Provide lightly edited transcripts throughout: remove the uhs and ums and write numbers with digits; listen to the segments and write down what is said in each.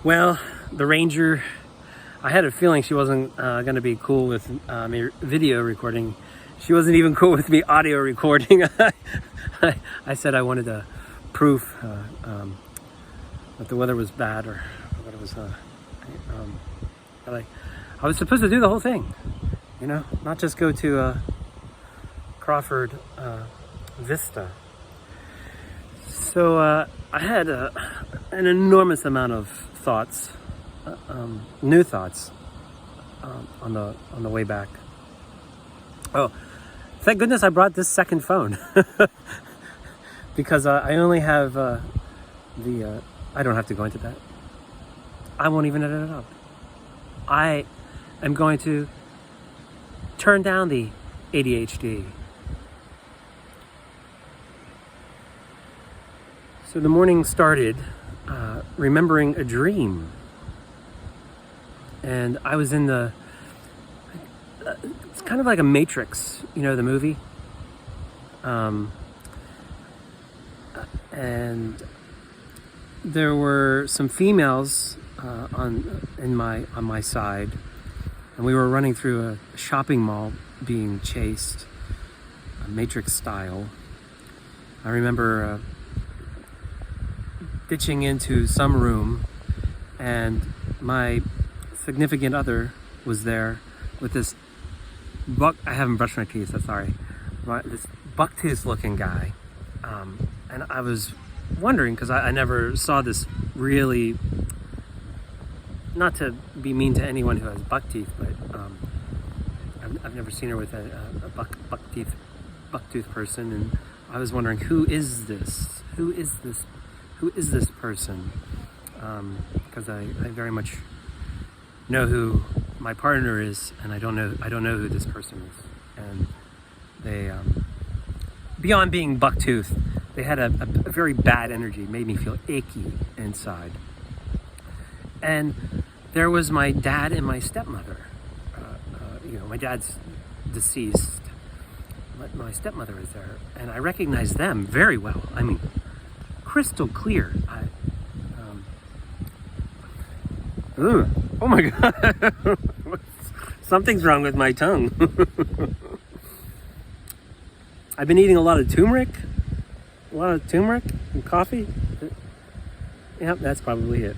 Well, the Ranger, I had a feeling she wasn't going to be cool with me video recording. She wasn't even cool with me audio recording. I said I wanted a proof that the weather was bad, or that it was. I was supposed to do the whole thing, you know, not just go to Crawford Vista. So I had an enormous amount of thoughts, new thoughts, on the way back. Oh, thank goodness I brought this second phone because I only have I don't have to go into that. I won't even edit it up. I am going to turn down the ADHD. So the morning started remembering a dream. And I was in it's kind of like a Matrix, you know, the movie. And there were some females on my side, and we were running through a shopping mall being chased, Matrix style. I remember ditching into some room, and my significant other was there with this I haven't brushed my teeth, so sorry. This buck-toothed looking guy, and I was wondering, because I never saw this really, not to be mean to anyone who has buck teeth, but I've never seen her with a buck-toothed person, and I was wondering, who is this person? Because I very much know who my partner is, and I don't know who this person is. And they, beyond being buck-toothed, they had a very bad energy, made me feel achy inside. And there was my dad and my stepmother. You know, my dad's deceased, but my stepmother is there, and I recognized them very well. I mean, crystal clear. Oh my God. Something's wrong with my tongue. I've been eating a lot of turmeric and coffee. Yep, that's probably it.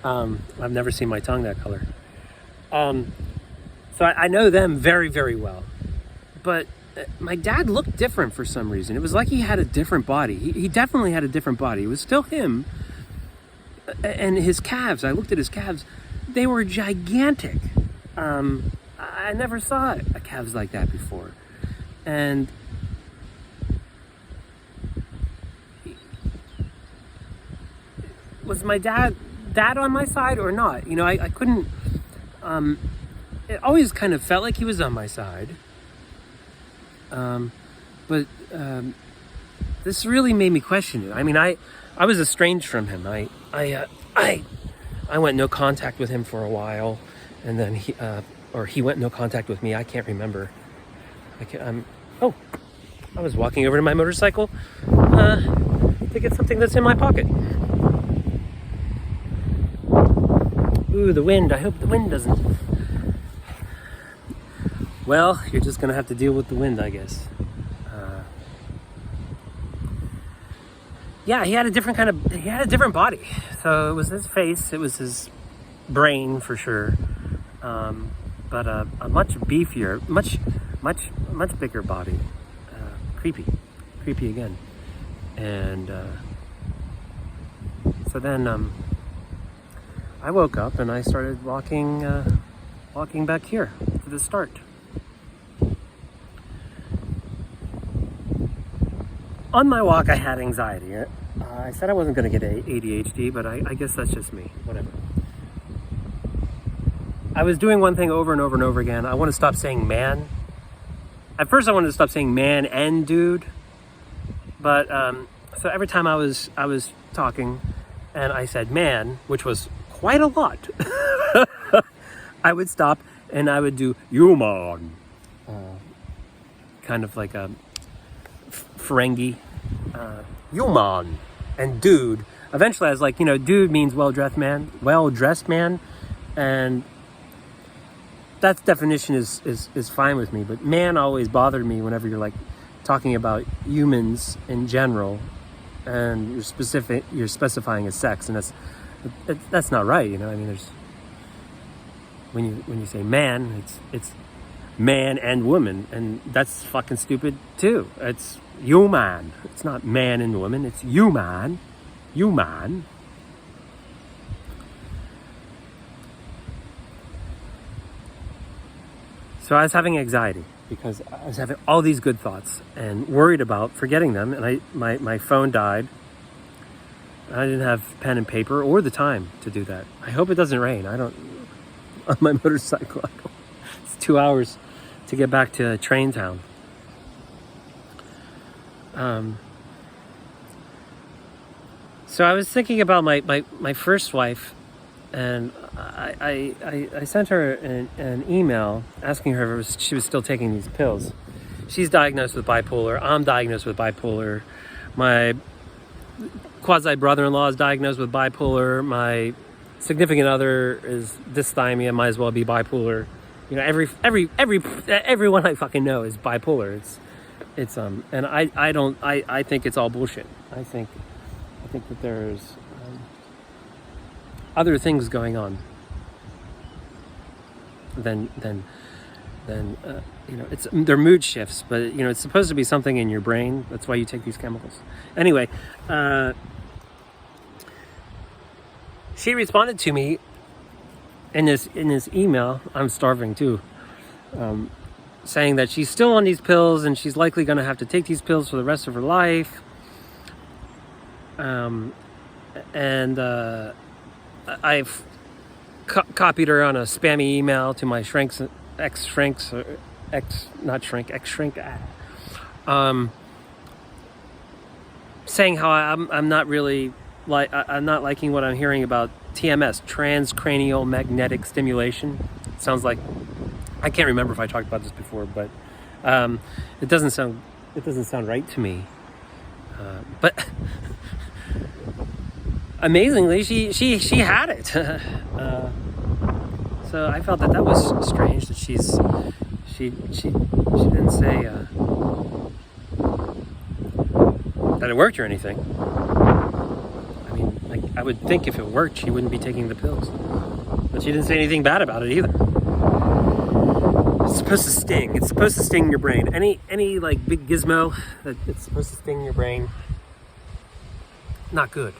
I've never seen my tongue that color. So I know them very, very well. But my dad looked different for some reason. It was like he had a different body. He definitely had a different body. It was still him. And his calves, I looked at his calves, they were gigantic. I never saw a calves like that before. And was my dad on my side or not? You know, I couldn't, it always kind of felt like he was on my side. But this really made me question it. I mean, I was estranged from him. I went no contact with him for a while, and then he went no contact with me. I can't remember. I was walking over to my motorcycle to get something that's in my pocket. Ooh, the wind. I hope the wind doesn't. Well, you're just gonna have to deal with the wind, I guess. Yeah, he had a different body. So it was his face, it was his brain for sure. But a much beefier, much bigger body. Creepy again. And so then I woke up and I started walking back here to the start. On my walk, I had anxiety. I said I wasn't going to get ADHD, but I guess that's just me. Whatever. I was doing one thing over and over and over again. I want to stop saying man. At first, I wanted to stop saying man and dude. But so every time I was talking, and I said man, which was quite a lot, I would stop and I would do human, kind of like a Ferengi, human, and dude. eventually I was like, dude means well-dressed man, and that definition is fine with me. But man always bothered me whenever you're like talking about humans in general, and you're specifying a sex, and that's not right. I mean, there's when you say man, it's man and woman, and that's fucking stupid too. It's human. It's not man and woman. It's human. So I was having anxiety because I was having all these good thoughts and worried about forgetting them, and my phone died. I didn't have pen and paper or the time to do that. I hope it doesn't rain. On my motorcycle. It's 2 hours to get back to Train Town. So I was thinking about my first wife, and I sent her an email asking her if she was still taking these pills. She's diagnosed with bipolar. I'm diagnosed with bipolar. My quasi-brother-in-law is diagnosed with bipolar. My significant other is dysthymia, might as well be bipolar. Everyone I fucking know is bipolar. And I think it's all bullshit. I think that there's other things going on than they're mood shifts, but it's supposed to be something in your brain. That's why you take these chemicals. Anyway, she responded to me in this email. I'm starving too. Saying that she's still on these pills and she's likely going to have to take these pills for the rest of her life. I've copied her on a spammy email to my ex-shrink. Saying how I'm not really I'm not liking what I'm hearing about TMS, transcranial magnetic stimulation. It sounds like, I can't remember if I talked about this before, but it doesn't sound right to me. But amazingly, she had it. So I felt that was strange that she didn't say that it worked or anything. I mean, I would think if it worked, she wouldn't be taking the pills. But she didn't say anything bad about it either. It's supposed to sting. It's supposed to sting your brain. Any like big gizmo that it's supposed to sting your brain. Not good.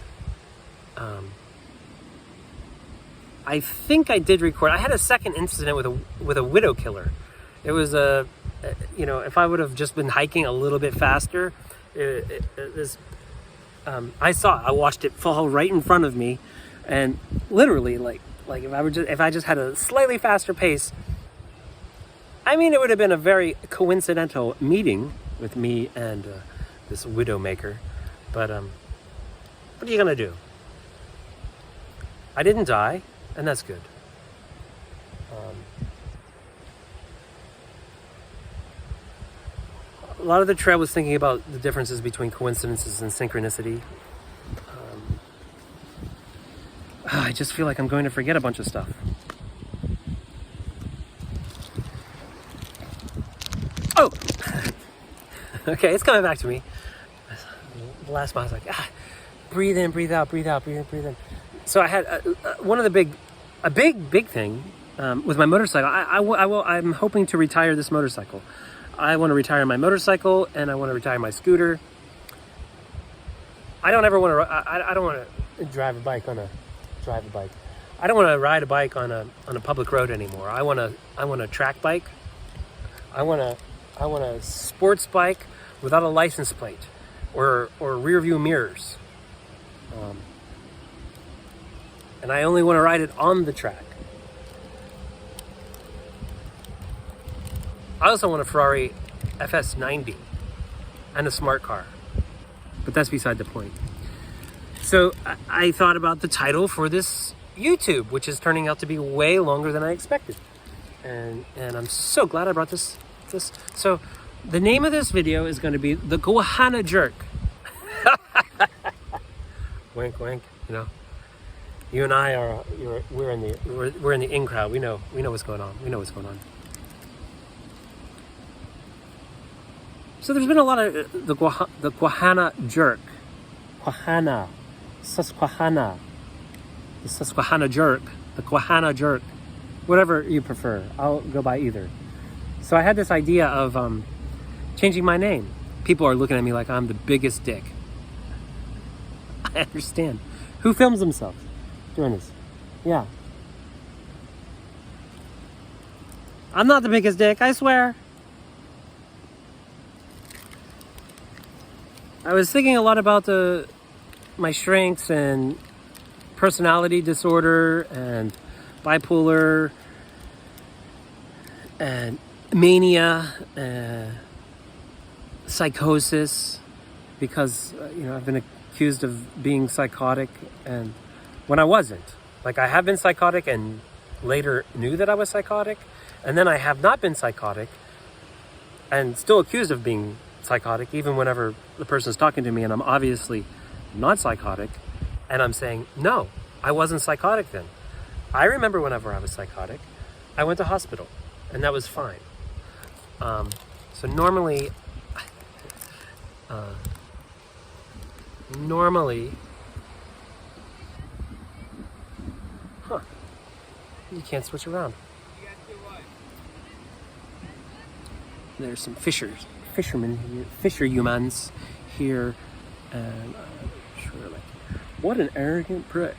I think I did record. I had a second incident with a widow killer. It was if I would have just been hiking a little bit faster, I watched it fall right in front of me, and literally like if I just had a slightly faster pace, I mean, it would have been a very coincidental meeting with me and this widow maker. But what are you gonna do? I didn't die, and that's good. A lot of the trail was thinking about the differences between coincidences and synchronicity. I just feel like I'm going to forget a bunch of stuff. Oh! Okay, it's coming back to me. The last mile, I was like, breathe in, breathe out, breathe out, breathe in, breathe in. So I had one of the big thing with my motorcycle. I'm hoping to retire this motorcycle. I want to retire my motorcycle, and I want to retire my scooter. I don't want to drive a bike. I don't want to ride a bike on a public road anymore. I want a track bike. I want a sports bike without a license plate or rear view mirrors. And I only want to ride it on the track. I also want a Ferrari FS90 and a smart car. But that's beside the point. So I thought about the title for this YouTube, which is turning out to be way longer than I expected. And I'm so glad I brought this. So the name of this video is going to be The Gohana Jerk. Wink, wink. You know, you and I are we're in the in crowd. We know what's going on. We know what's going on. So there's been a lot of the Susquehanna jerk, the Susquehanna jerk, the Quahana jerk, whatever you prefer. I'll go by either. So I had this idea of changing my name. People are looking at me like I'm the biggest dick. I understand. Who films themselves doing this? Yeah. I'm not the biggest dick, I swear. I was thinking a lot about my strengths and personality disorder and bipolar and mania, psychosis, because I've been accused of being psychotic, and when I wasn't. Like, I have been psychotic and later knew that I was psychotic, and then I have not been psychotic and still accused of being psychotic, even whenever the person's talking to me and I'm obviously not psychotic, and I'm saying, no, I wasn't psychotic then. I remember whenever I was psychotic, I went to hospital, and that was fine. So normally, you can't switch around. There's some fishermen here, fisherhumans here, and I'm sure, like, what an arrogant prick.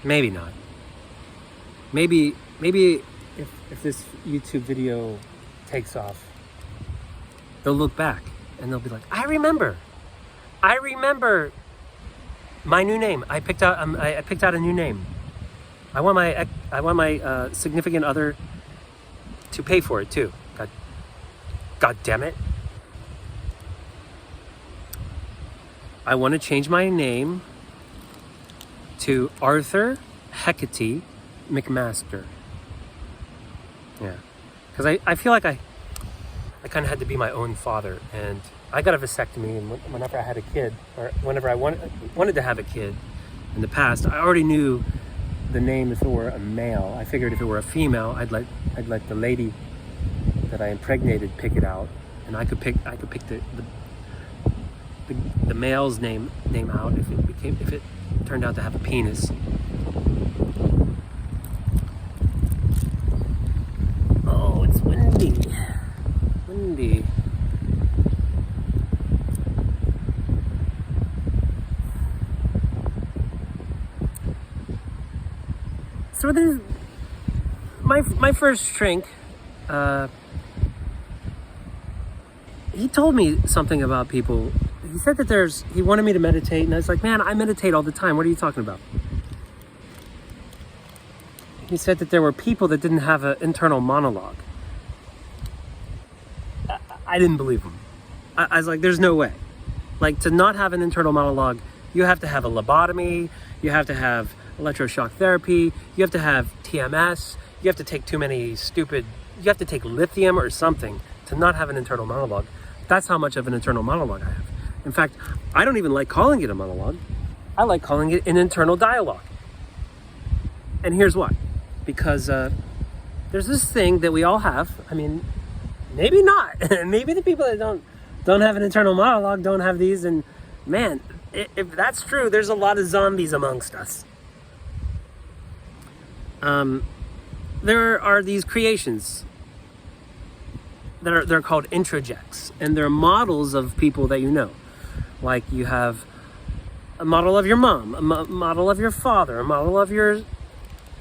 Maybe not. Maybe if this YouTube video takes off, they'll look back and they'll be like, I remember my new name. I picked out a new name. I want my significant other to pay for it too. God damn it. I want to change my name to Arthur Hecate McMaster. Yeah. Because I feel like I kind of had to be my own father, and I got a vasectomy, and whenever I had a kid, or whenever I wanted to have a kid in the past, I already knew the name if it were a male. I figured if it were a female, I'd let the lady that I impregnated pick it out, and I could pick the male's name out if it turned out to have a penis. Oh, it's windy. So there's my first shrink. He told me something about people. He said that he wanted me to meditate, and I was like, man, I meditate all the time. What are you talking about? He said that there were people that didn't have an internal monologue. I didn't believe him. I was like, there's no way. Like, to not have an internal monologue, you have to have a lobotomy, you have to have electroshock therapy, you have to have TMS, you have to take you have to take lithium or something to not have an internal monologue. That's how much of an internal monologue I have. In fact, I don't even like calling it a monologue. I like calling it an internal dialogue. And here's why. Because there's this thing that we all have. I mean, maybe not. Maybe the people that don't have an internal monologue don't have these. And man, if that's true, there's a lot of zombies amongst us. There are these creations they're called introjects, and they're models of people that you know. Like, you have a model of your mom, a model of your father, a model of your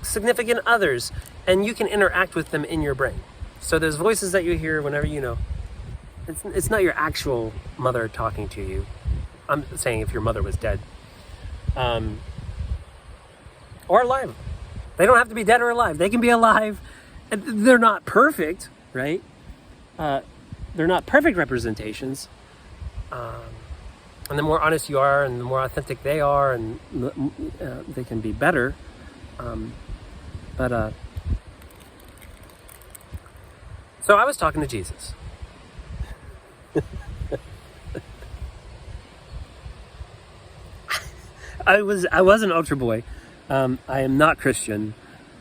significant others, and you can interact with them in your brain. So there's voices that you hear whenever it's not your actual mother talking to you. I'm saying if your mother was dead, or alive. They don't have to be dead or alive. They can be alive. They're not perfect, right? They're not perfect representations. And the more honest you are, and the more authentic they are, and they can be better. So I was talking to Jesus. I was an altar boy. I am not Christian,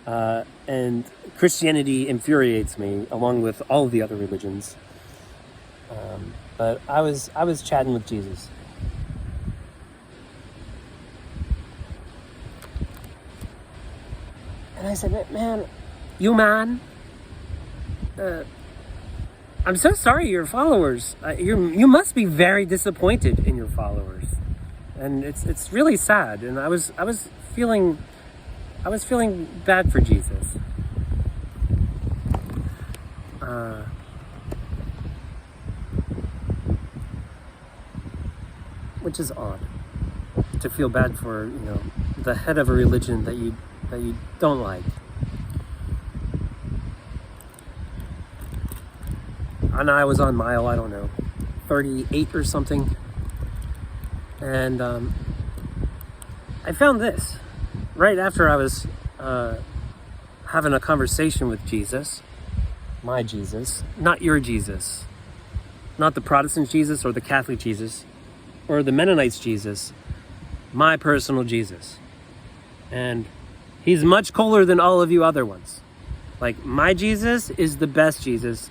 and Christianity infuriates me, along with all the other religions. But I was chatting with Jesus. And I said, man, I'm so sorry your followers, you must be very disappointed in your followers. And it's really sad. And I was feeling bad for Jesus. Which is odd, to feel bad for, the head of a religion that you don't like. And I was on mile, I don't know, 38 or something. And I found this right after I was having a conversation with Jesus, my Jesus, not your Jesus, not the Protestant Jesus or the Catholic Jesus or the Mennonites Jesus, my personal Jesus. And he's much cooler than all of you other ones. Like, my Jesus is the best Jesus.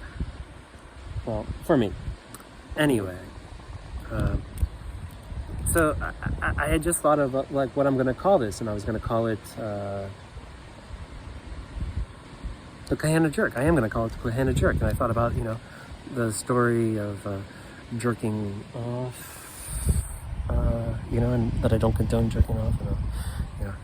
Well, for me. Anyway. So I had just thought of like what I'm going to call this, and I was going to call it the Kahana Jerk. I am going to call it the Kahana Jerk. And I thought about, the story of jerking off, and that I don't condone jerking off.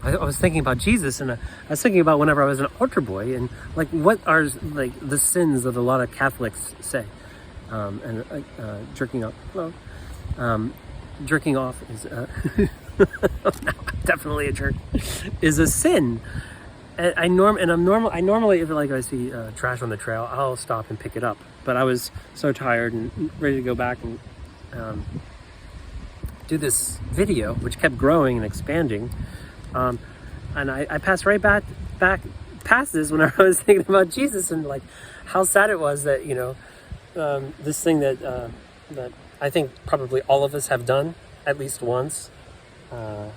I was thinking about Jesus, and I was thinking about whenever I was an altar boy, and like what are like the sins that a lot of Catholics say, and jerking off. Well, jerking off is definitely a jerk. Is a sin. And I normally, if like I see trash on the trail, I'll stop and pick it up. But I was so tired and ready to go back and do this video, which kept growing and expanding. And I passed right back past this whenever I was thinking about Jesus and like how sad it was that, this thing that I think probably all of us have done at least once. It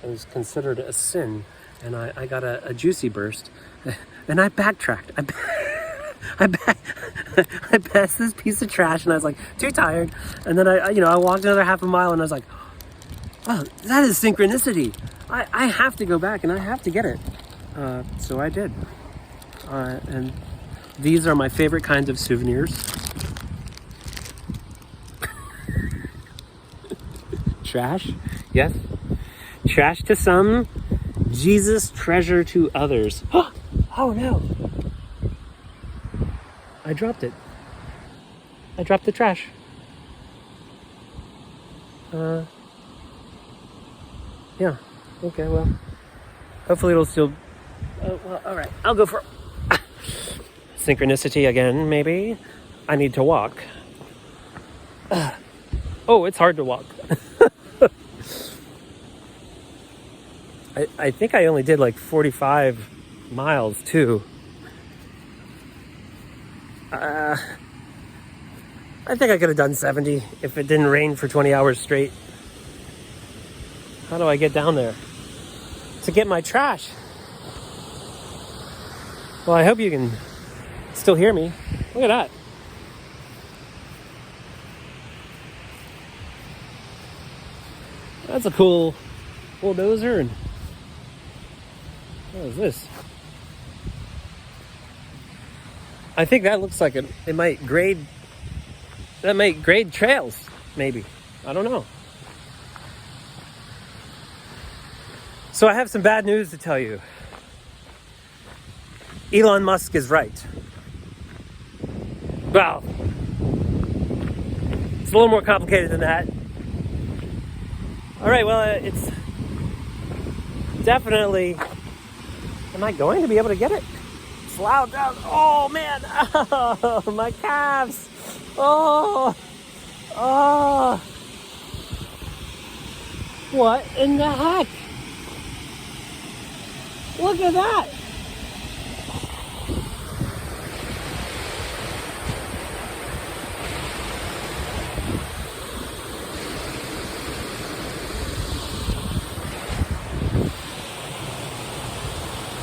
was considered a sin, and I got a juicy burst, and I backtracked. I passed this piece of trash, and I was like too tired, and then I walked another half a mile, and I was like, oh, that is synchronicity. I have to go back, and I have to get it. So I did, and these are my favorite kinds of souvenirs. Trash, yes. Trash to some, Jesus treasure to others. Oh no. I dropped it. I dropped the trash. Yeah. Okay, well. Hopefully it'll still... well, alright. I'll go for... synchronicity again, maybe. I need to walk. Oh, it's hard to walk. I think I only did like 45 miles too. I think I could have done 70 if it didn't rain for 20 hours straight. How do I get down there to get my trash? Well, I hope you can still hear me. Look at that. That's a cool bulldozer. And what is this? I think that looks like it might grade. That might grade trails, maybe. I don't know. So I have some bad news to tell you. Elon Musk is right. Well, it's a little more complicated than that. All right, well, it's definitely... Am I going to be able to get it? It's loud. Oh, man. Oh, my calves. Oh. What in the heck? Look at that.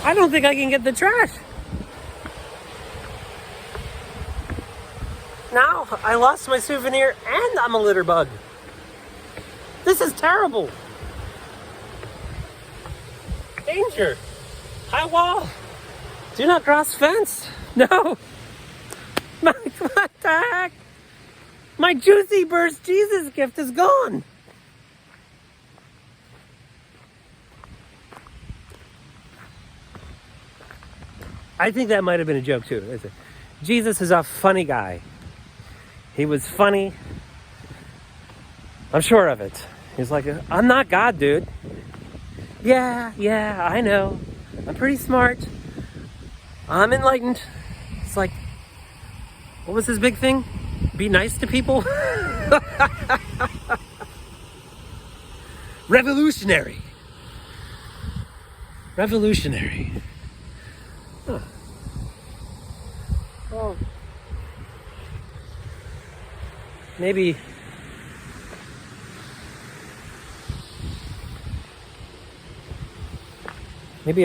I don't think I can get the trash. Now I lost my souvenir and I'm a litter bug. This is terrible. Danger. High wall. Do not cross fence. No. What the heck? My Juicy Burst Jesus gift is gone. I think that might have been a joke too. Jesus is a funny guy. He was funny. I'm sure of it. He's like, I'm not God, dude. Yeah, I know. I'm pretty smart. I'm enlightened. It's like, what was his big thing? Be nice to people? Revolutionary. Huh. Well, maybe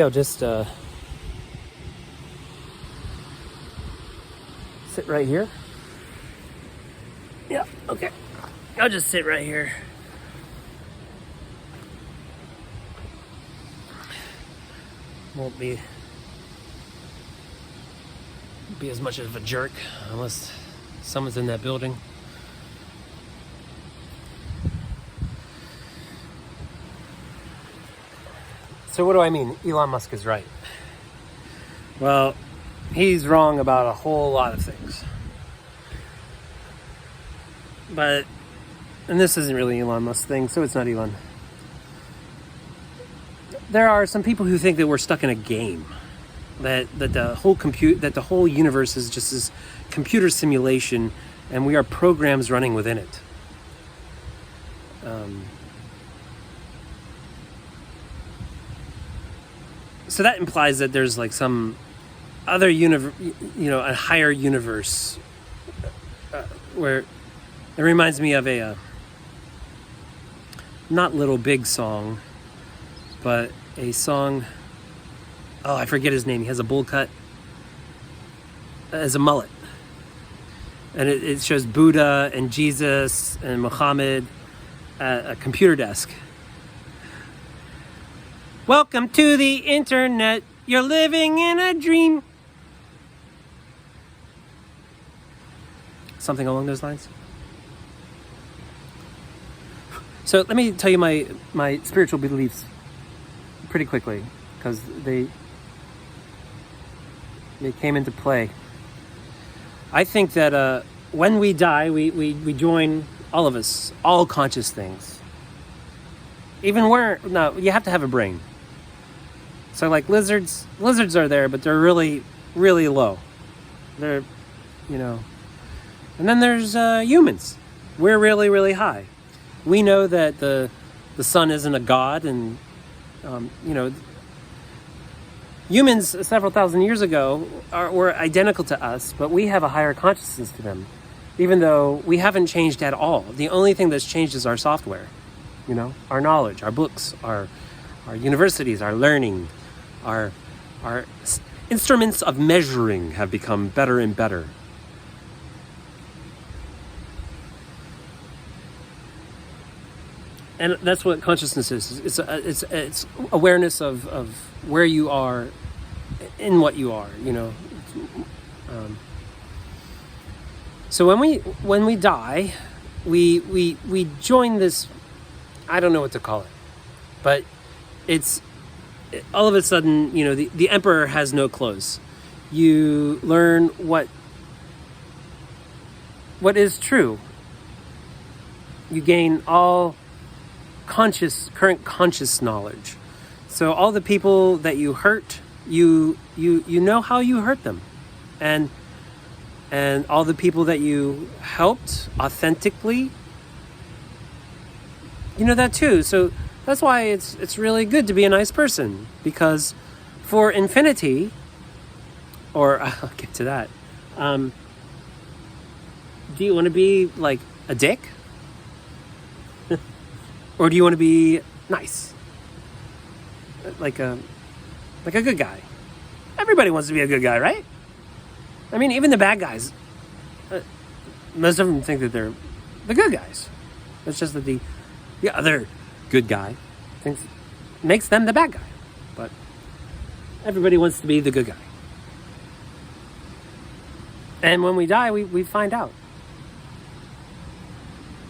I'll just sit right here. Yeah, okay. I'll just sit right here. Won't be as much of a jerk unless someone's in that building. So what do I mean? Elon Musk is right. Well, he's wrong about a whole lot of things. And this isn't really Elon Musk's thing, so it's not Elon. There are some people who think that we're stuck in a game, that the whole universe is just this computer simulation, and we are programs running within it. So that implies that there's like some other a higher universe, where it reminds me of a not Little Big song, but a song. Oh, I forget his name. He has a bowl cut as a mullet, and it shows Buddha and Jesus and Muhammad at a computer desk. Welcome to the internet. You're living in a dream. Something along those lines. So let me tell you my spiritual beliefs pretty quickly, because they came into play. I think that when we die, we join, all of us, all conscious things. You have to have a brain. So like lizards are there, but they're really, really low. They're, and then there's humans. We're really, really high. We know that the sun isn't a god, and humans several thousand years ago were identical to us, but we have a higher consciousness to them, even though we haven't changed at all. The only thing that's changed is our software, our knowledge, our books, our universities, our learning, our instruments of measuring have become better and better. And that's what consciousness is. It's awareness of where you are, in what you are. So when we die, we join this. I don't know what to call it, but it's all of a sudden. The emperor has no clothes. You learn what is true. You gain all current conscious knowledge. So all the people that you hurt, you know how you hurt them, and all the people that you helped authentically, you know that too. So that's why it's really good to be a nice person, because for infinity, or I'll get to that. Do you want to be like a dick? Or do you want to be nice? Like a good guy? everybody wants to be a good guy, right? I mean, even the bad guys, most of them think that they're the good guys. It's just that the other good guy makes them the bad guy. But everybody wants to be the good guy. And when we die, we find out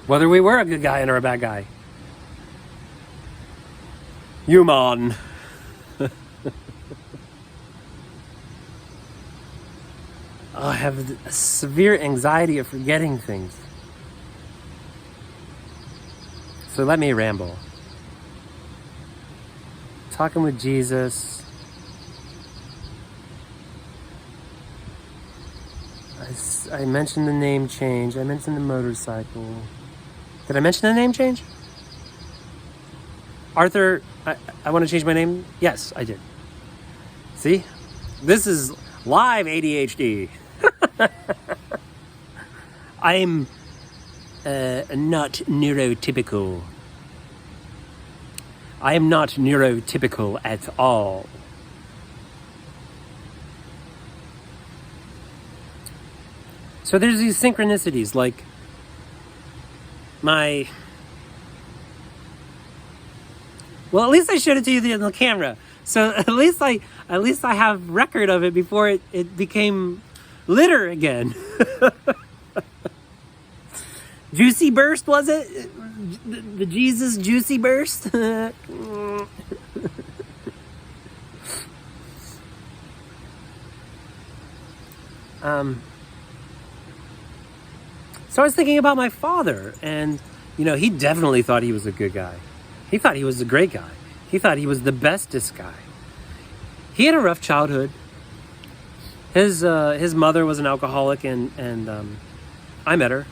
whether we were a good guy or a bad guy. Human. I have a severe anxiety of forgetting things. So let me ramble. Talking with Jesus. I mentioned the name change. I mentioned the motorcycle. Did I mention the name change? Arthur, I want to change my name? Yes, I did. See? This is live ADHD. I'm not neurotypical. I am not neurotypical at all. So there's these synchronicities, like well, at least I showed it to you on the camera. So at least I have record of it before it became litter again. Juicy burst, was it? The Jesus juicy burst? So I was thinking about my father, and, he definitely thought he was a good guy. He thought he was a great guy. He thought he was the bestest guy. He had a rough childhood. His mother was an alcoholic, and I met her.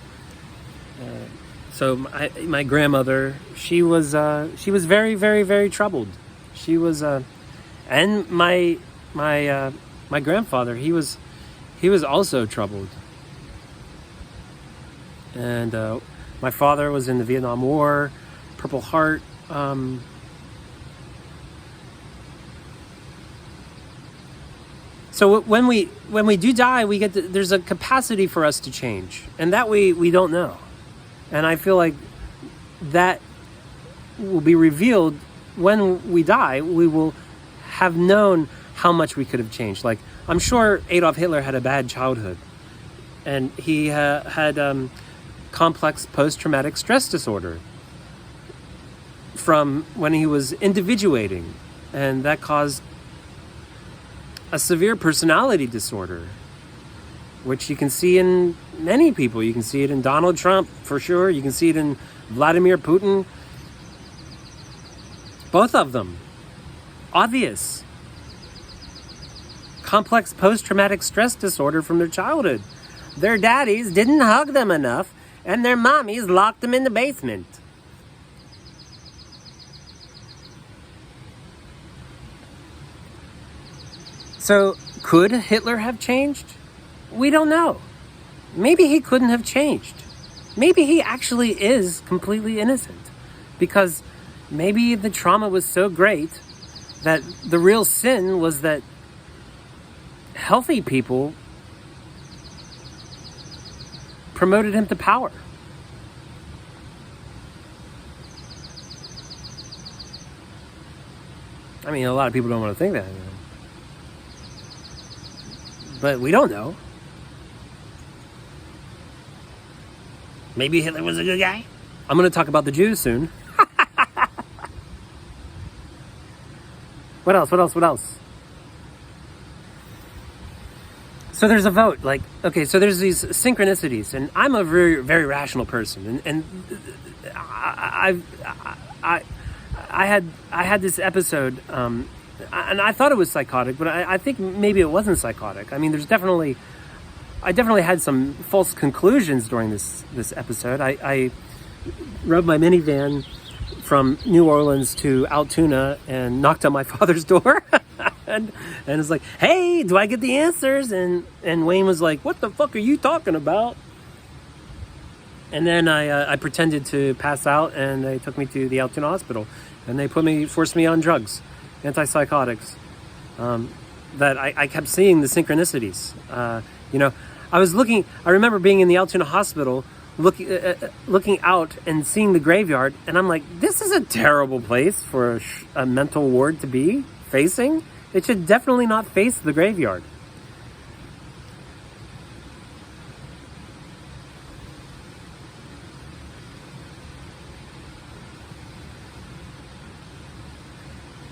So my grandmother, she was very, very, very troubled. She was, and my grandfather, he was also troubled. And my father was in the Vietnam War, Purple Heart. So when we do die, there's a capacity for us to change, and that we don't know. And I feel like that will be revealed when we die. We will have known how much we could have changed. Like, I'm sure Adolf Hitler had a bad childhood, and he had complex post-traumatic stress disorder from when he was individuating, and that caused a severe personality disorder, which you can see in many people. You can see it in Donald Trump, for sure. You can see it in Vladimir Putin. Both of them. Obvious. Complex post-traumatic stress disorder from their childhood. Their daddies didn't hug them enough, and their mommies locked them in the basement. So, could Hitler have changed? We don't know. Maybe he couldn't have changed. Maybe he actually is completely innocent, because maybe the trauma was so great that the real sin was that healthy people promoted him to power. I mean, a lot of people don't want to think that. But we don't know. Maybe Hitler was a good guy. I'm going to talk about the Jews soon. What else? So there's a vote. Like, okay, so there's these synchronicities, and I'm a very, very rational person, and I had this episode, and I thought it was psychotic, but I think maybe it wasn't psychotic. I mean, I definitely had some false conclusions during this episode. I rode my minivan from New Orleans to Altoona and knocked on my father's door. and it's like, hey, do I get the answers? And Wayne was like, what the fuck are you talking about? And then I pretended to pass out, and they took me to the Altoona hospital, and they forced me on drugs, antipsychotics. that I kept seeing the synchronicities. I remember being in the Altoona hospital, looking out and seeing the graveyard, and I'm like, this is a terrible place for a mental ward to be facing. It should definitely not face the graveyard.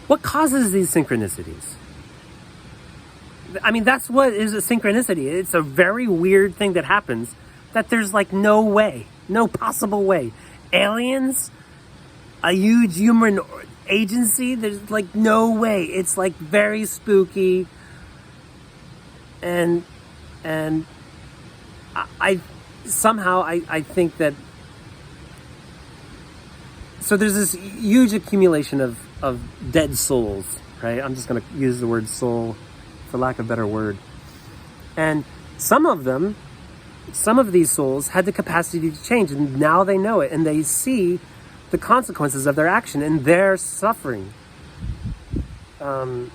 What causes these synchronicities? I mean, that's what is a synchronicity. It's a very weird thing that happens that there's like no way, no possible way. Aliens, a huge human agency, there's like no way. It's like very spooky. And I think that, so there's this huge accumulation of dead souls, right? I'm just going to use the word soul for lack of a better word. And some of these souls had the capacity to change, and now they know it, and they see the consequences of their action, and they're suffering. In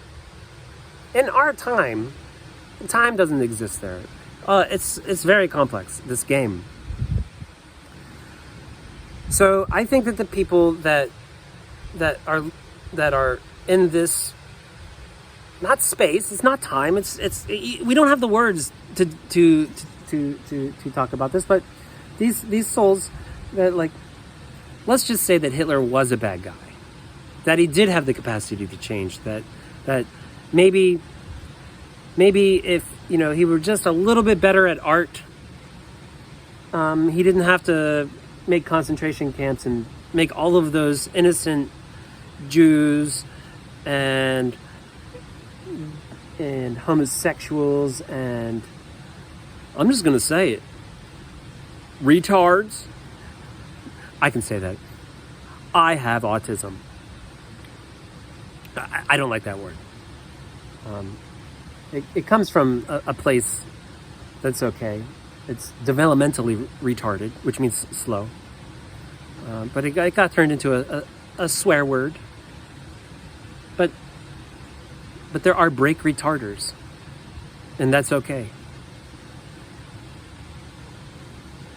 our time doesn't exist there. It's very complex, this game. So I think that the people that are in this, not space, it's not time, it's we don't have the words to talk about this, but these souls that, like, let's just say that Hitler was a bad guy, that he did have the capacity to change, that maybe if he were just a little bit better at art, he didn't have to make concentration camps and make all of those innocent Jews and homosexuals, and I'm just gonna say it, retards. I can say that. I have autism. I don't like that word. It comes from a place that's okay. It's developmentally retarded, which means slow. But it got turned into a swear word. But there are brake retarders, and that's okay.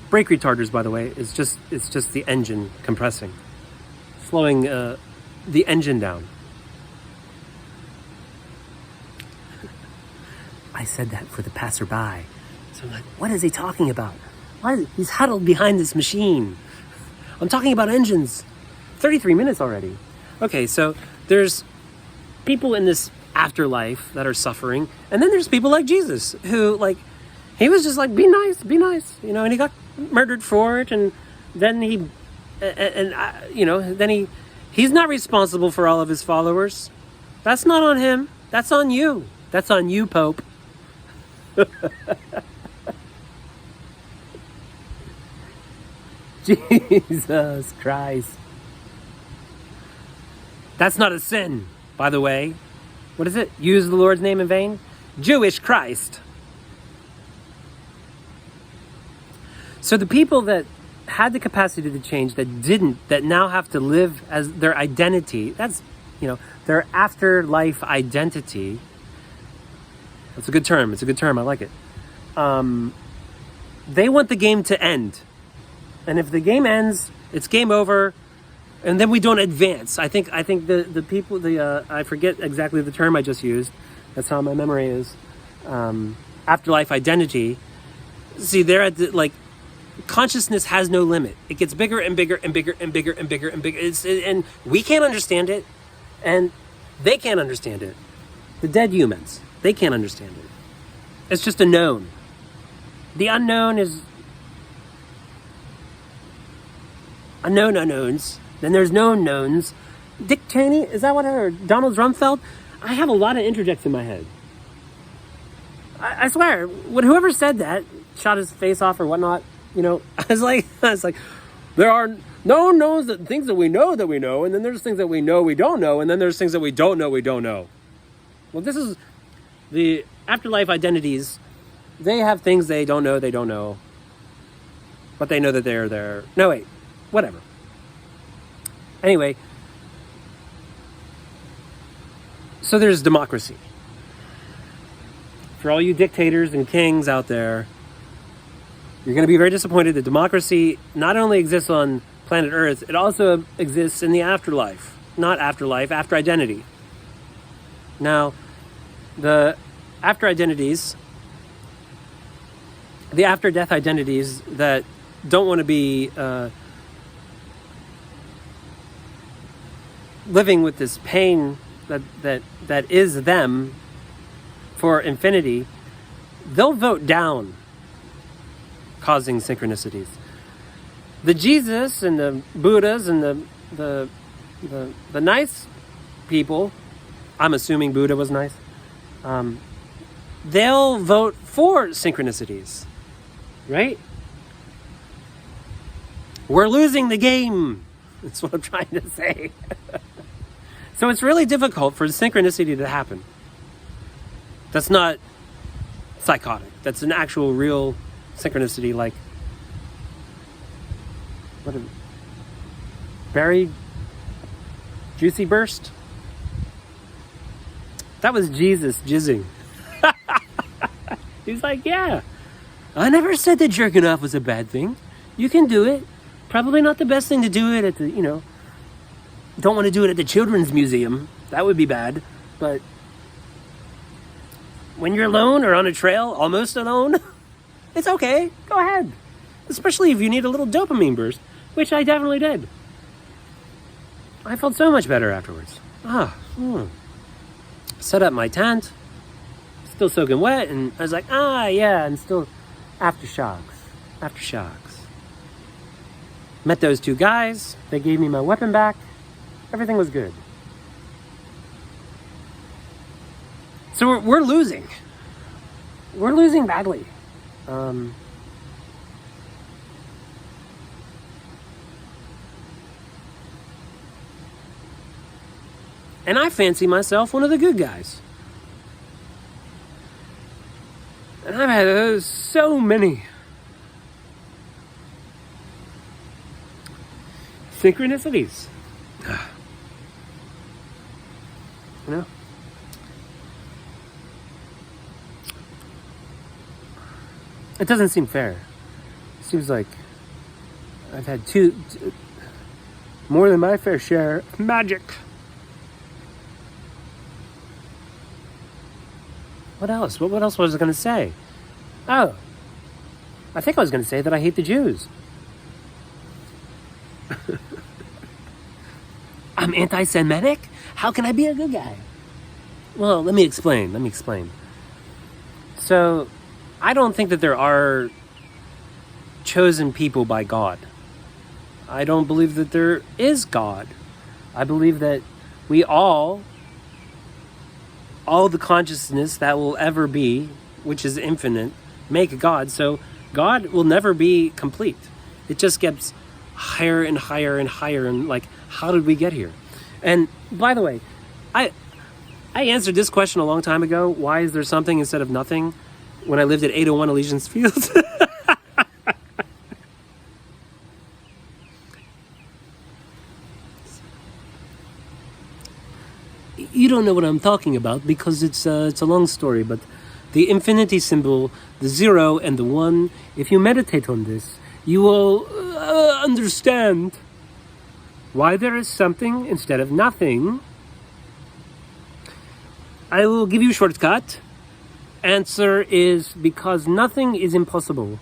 Brake retarders, by the way, it's just the engine compressing, slowing the engine down. I said that for the passerby. So I'm like, what is he talking about? He's huddled behind this machine. I'm talking about engines. 33 minutes already. Okay, so there's people in this afterlife that are suffering, and then there's people like Jesus, who, like, he was just like, be nice, and he got murdered for it, and then he's not responsible for all of his followers. That's not on him. That's on you. That's on you, Pope. Jesus Christ. That's not a sin, by the way. What is it? Use the Lord's name in vain? Jewish Christ. So the people that had the capacity to change, that didn't, that now have to live as their identity, that's, their afterlife identity. That's a good term. It's a good term. I like it. They want the game to end. And if the game ends, it's game over. And then we don't advance. I think the people, I forget exactly the term I just used. That's how my memory is. Afterlife identity. See, they're at the, consciousness has no limit. It gets bigger and bigger and bigger and bigger and bigger and bigger. And we can't understand it, and they can't understand it. The dead humans, they can't understand it. It's just a known. The unknown is unknown unknowns. Then there's known knowns. Dick Cheney, is that what I heard? Donald Rumsfeld? I have a lot of interjects in my head. I swear, whoever said that, shot his face off or whatnot, I was like, there are known knowns, that things that we know, and then there's things that we know we don't know, and then there's things that we don't know. Well, this is the afterlife identities. They have things they don't know, but they know that they're there. No, wait, whatever. Anyway, so there's democracy. for all you dictators and kings out there, you're going to be very disappointed that democracy not only exists on planet Earth, it also exists in the afterlife. Not afterlife, after identity. Now, the after identities, the after-death identities that don't want to be living with this pain that is them for infinity, they'll vote down causing synchronicities. The Jesus and the Buddhas and the nice people, I'm assuming Buddha was nice, they'll vote for synchronicities, right? We're losing the game. That's what I'm trying to say. So it's really difficult for synchronicity to happen. That's not psychotic. That's an actual real synchronicity, like what a berry juicy burst. That was Jesus jizzing. He's like, yeah, I never said that jerking off was a bad thing. You can do it. Probably not the best thing to do it at the, don't want to do it at the children's museum. That would be bad. But when you're alone or on a trail, almost alone, it's okay. Go ahead. Especially if you need a little dopamine burst, which I definitely did. I felt so much better afterwards. Set up my tent, still soaking wet, and I was like, yeah, and still aftershocks. Met those two guys. They gave me my weapon back. Everything was good. So we're losing. We're losing badly. And I fancy myself one of the good guys. And I've had so many synchronicities. It doesn't seem fair. It seems like I've had more than my fair share of magic. What else? What else was I going to say? Oh, I think I was going to say that I hate the Jews. I'm anti-Semitic? How can I be a good guy? Well, let me explain. So, I don't think that there are chosen people by God. I don't believe that there is God. I believe that we all the consciousness that will ever be, which is infinite, make God. So God will never be complete. It just gets higher and higher and higher. And like, how did we get here? And by the way, I answered this question a long time ago. Why is there something instead of nothing? When I lived at 801 Allegiance Field. You don't know what I'm talking about because it's a long story, but the infinity symbol, the 0 and the 1, if you meditate on this, you will understand why there is something instead of nothing. I will give you a shortcut. Answer is because nothing is impossible.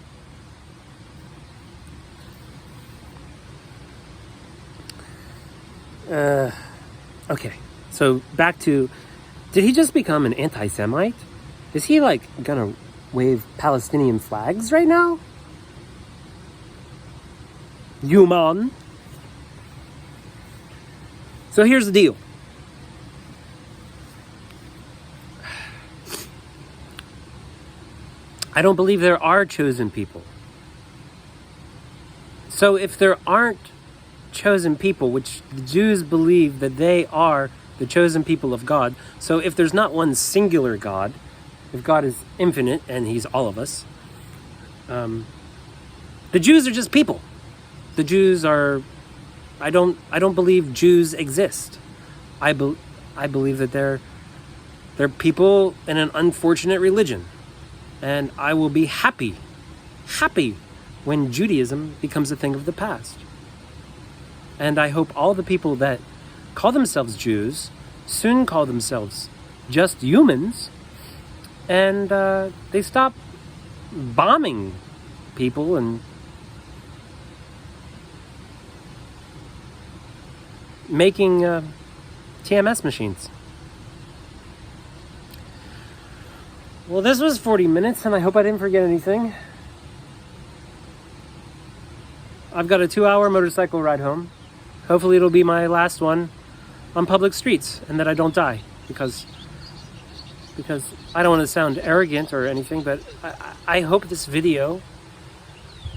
Okay. So back to, did he just become an anti-Semite? Is he like gonna wave Palestinian flags right now? Human. So here's the deal. I don't believe there are chosen people. So if there aren't chosen people, which the Jews believe that they are the chosen people of God. So if there's not one singular God, if God is infinite and he's all of us, the Jews are just people. The Jews are, I don't believe Jews exist. I believe that they're They're people in an unfortunate religion. And I will be happy when Judaism becomes a thing of the past. And I hope all the people that call themselves Jews soon call themselves just humans, and they stop bombing people and making TMS machines. Well, this was 40 minutes, and I hope I didn't forget anything. I've got a 2-hour motorcycle ride home. Hopefully it'll be my last one on public streets, and that I don't die, because I don't want to sound arrogant or anything, but I hope this video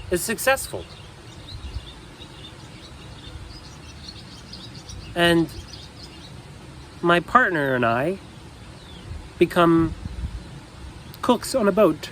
is successful. And my partner and I become cooks on a boat